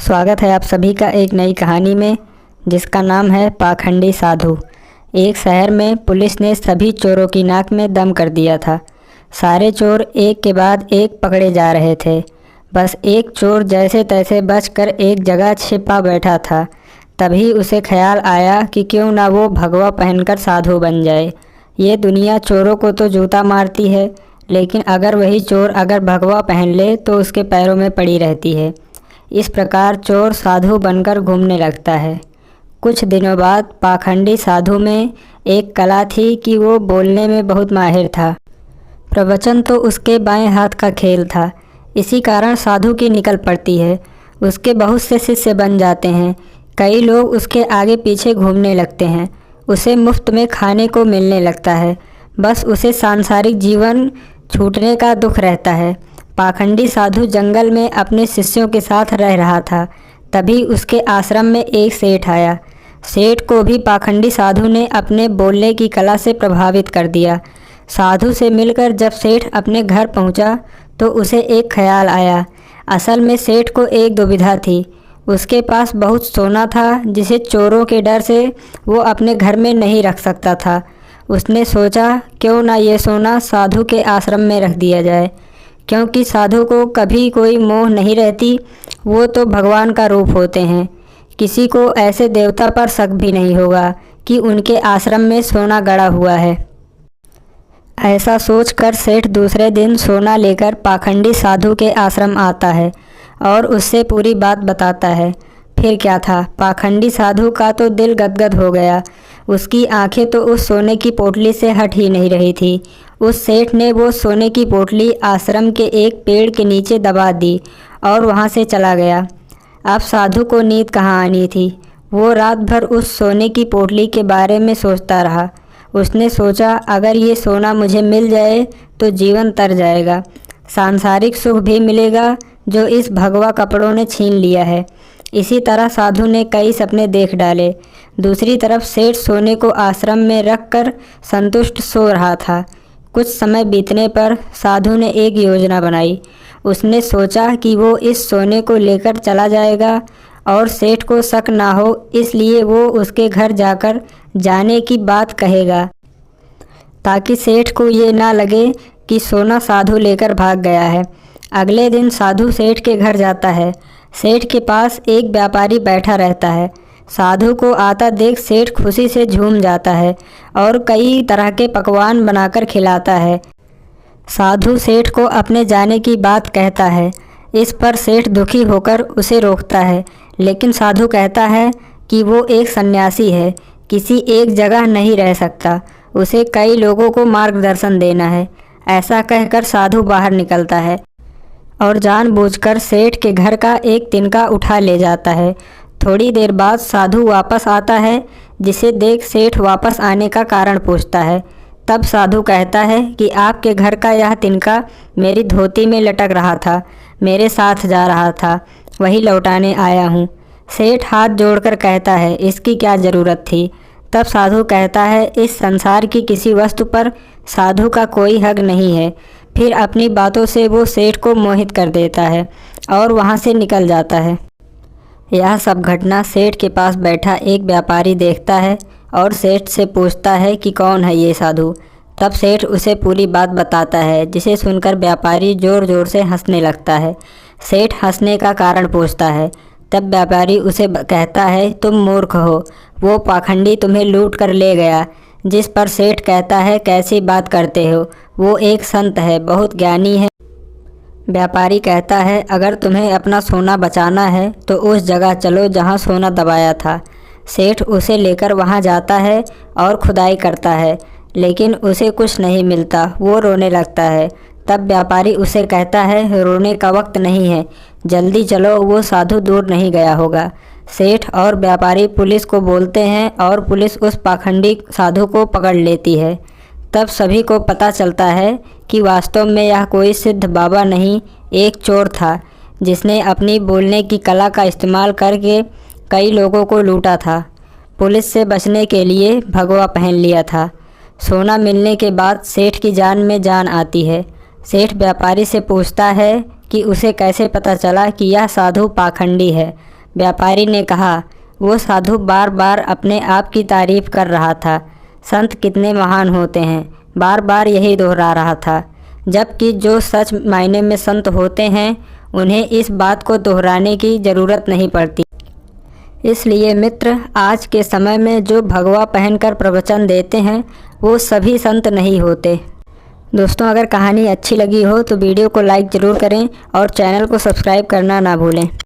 स्वागत है आप सभी का एक नई कहानी में जिसका नाम है पाखंडी साधु। एक शहर में पुलिस ने सभी चोरों की नाक में दम कर दिया था। सारे चोर एक के बाद एक पकड़े जा रहे थे। बस एक चोर जैसे तैसे बचकर एक जगह छिपा बैठा था। तभी उसे ख्याल आया कि क्यों ना वो भगवा पहनकर साधु बन जाए। ये दुनिया चोरों को तो जूता मारती है, लेकिन अगर वही चोर अगर भगवा पहन ले तो उसके पैरों में पड़ी रहती है। इस प्रकार चोर साधु बनकर घूमने लगता है। कुछ दिनों बाद पाखंडी साधु में एक कला थी कि वो बोलने में बहुत माहिर था। प्रवचन तो उसके बाएं हाथ का खेल था। इसी कारण साधु की निकल पड़ती है। उसके बहुत से शिष्य बन जाते हैं। कई लोग उसके आगे पीछे घूमने लगते हैं। उसे मुफ्त में खाने को मिलने लगता है। बस उसे सांसारिक जीवन छूटने का दुख रहता है। पाखंडी साधु जंगल में अपने शिष्यों के साथ रह रहा था। तभी उसके आश्रम में एक सेठ आया। सेठ को भी पाखंडी साधु ने अपने बोलने की कला से प्रभावित कर दिया। साधु से मिलकर जब सेठ अपने घर पहुंचा तो उसे एक ख्याल आया। असल में सेठ को एक दुविधा थी। उसके पास बहुत सोना था जिसे चोरों के डर से वो अपने घर में नहीं रख सकता था। उसने सोचा क्यों ना ये सोना साधु के आश्रम में रख दिया जाए, क्योंकि साधु को कभी कोई मोह नहीं रहती। वो तो भगवान का रूप होते हैं। किसी को ऐसे देवता पर शक भी नहीं होगा कि उनके आश्रम में सोना गड़ा हुआ है। ऐसा सोचकर सेठ दूसरे दिन सोना लेकर पाखंडी साधु के आश्रम आता है और उससे पूरी बात बताता है। फिर क्या था, पाखंडी साधु का तो दिल गदगद हो गया। उसकी आंखें तो उस सोने की पोटली से हट ही नहीं रही थी। उस सेठ ने वो सोने की पोटली आश्रम के एक पेड़ के नीचे दबा दी और वहाँ से चला गया। अब साधु को नींद कहाँ आनी थी। वो रात भर उस सोने की पोटली के बारे में सोचता रहा। उसने सोचा अगर ये सोना मुझे मिल जाए तो जीवन तर जाएगा, सांसारिक सुख भी मिलेगा जो इस भगवा कपड़ों ने छीन लिया है। इसी तरह साधु ने कई सपने देख डाले। दूसरी तरफ सेठ सोने को आश्रम में रखकर संतुष्ट सो रहा था। कुछ समय बीतने पर साधु ने एक योजना बनाई। उसने सोचा कि वो इस सोने को लेकर चला जाएगा और सेठ को शक ना हो, इसलिए वो उसके घर जाकर जाने की बात कहेगा ताकि सेठ को ये ना लगे कि सोना साधु लेकर भाग गया है। अगले दिन साधु सेठ के घर जाता है। सेठ के पास एक व्यापारी बैठा रहता है। साधु को आता देख सेठ खुशी से झूम जाता है और कई तरह के पकवान बनाकर खिलाता है। साधु सेठ को अपने जाने की बात कहता है। इस पर सेठ दुखी होकर उसे रोकता है, लेकिन साधु कहता है कि वो एक सन्यासी है, किसी एक जगह नहीं रह सकता, उसे कई लोगों को मार्गदर्शन देना है। ऐसा कहकर साधु बाहर निकलता है और जानबूझकर सेठ के घर का एक तिनका उठा ले जाता है। थोड़ी देर बाद साधु वापस आता है, जिसे देख सेठ वापस आने का कारण पूछता है। तब साधु कहता है कि आपके घर का यह तिनका मेरी धोती में लटक रहा था, मेरे साथ जा रहा था, वही लौटाने आया हूँ। सेठ हाथ जोड़कर कहता है इसकी क्या ज़रूरत थी। तब साधु कहता है इस संसार की किसी वस्तु पर साधु का कोई हक नहीं है। फिर अपनी बातों से वो सेठ को मोहित कर देता है और वहाँ से निकल जाता है। यह सब घटना सेठ के पास बैठा एक व्यापारी देखता है और सेठ से पूछता है कि कौन है ये साधु। तब सेठ उसे पूरी बात बताता है, जिसे सुनकर व्यापारी ज़ोर ज़ोर से हंसने लगता है। सेठ हंसने का कारण पूछता है। तब व्यापारी उसे कहता है तुम मूर्ख हो, वो पाखंडी तुम्हें लूट कर ले गया। जिस पर सेठ कहता है कैसी बात करते हो, वो एक संत है, बहुत ज्ञानी है। व्यापारी कहता है अगर तुम्हें अपना सोना बचाना है तो उस जगह चलो जहाँ सोना दबाया था। सेठ उसे लेकर वहाँ जाता है और खुदाई करता है, लेकिन उसे कुछ नहीं मिलता। वो रोने लगता है। तब व्यापारी उसे कहता है रोने का वक्त नहीं है, जल्दी चलो, वो साधु दूर नहीं गया होगा। सेठ और व्यापारी पुलिस को बोलते हैं और पुलिस उस पाखंडी साधु को पकड़ लेती है। तब सभी को पता चलता है कि वास्तव में यह कोई सिद्ध बाबा नहीं, एक चोर था जिसने अपनी बोलने की कला का इस्तेमाल करके कई लोगों को लूटा था। पुलिस से बचने के लिए भगवा पहन लिया था। सोना मिलने के बाद सेठ की जान में जान आती है। सेठ व्यापारी से पूछता है कि उसे कैसे पता चला कि यह साधु पाखंडी है। व्यापारी ने कहा। वो साधु बार बार अपने आप की तारीफ कर रहा था। संत कितने महान होते हैं, बार बार यही दोहरा रहा था। जबकि जो सच मायने में संत होते हैं उन्हें इस बात को दोहराने की ज़रूरत नहीं पड़ती। इसलिए मित्र, आज के समय में जो भगवा पहनकर प्रवचन देते हैं वो सभी संत नहीं होते। दोस्तों, अगर कहानी अच्छी लगी हो तो वीडियो को लाइक ज़रूर करें और चैनल को सब्सक्राइब करना ना भूलें।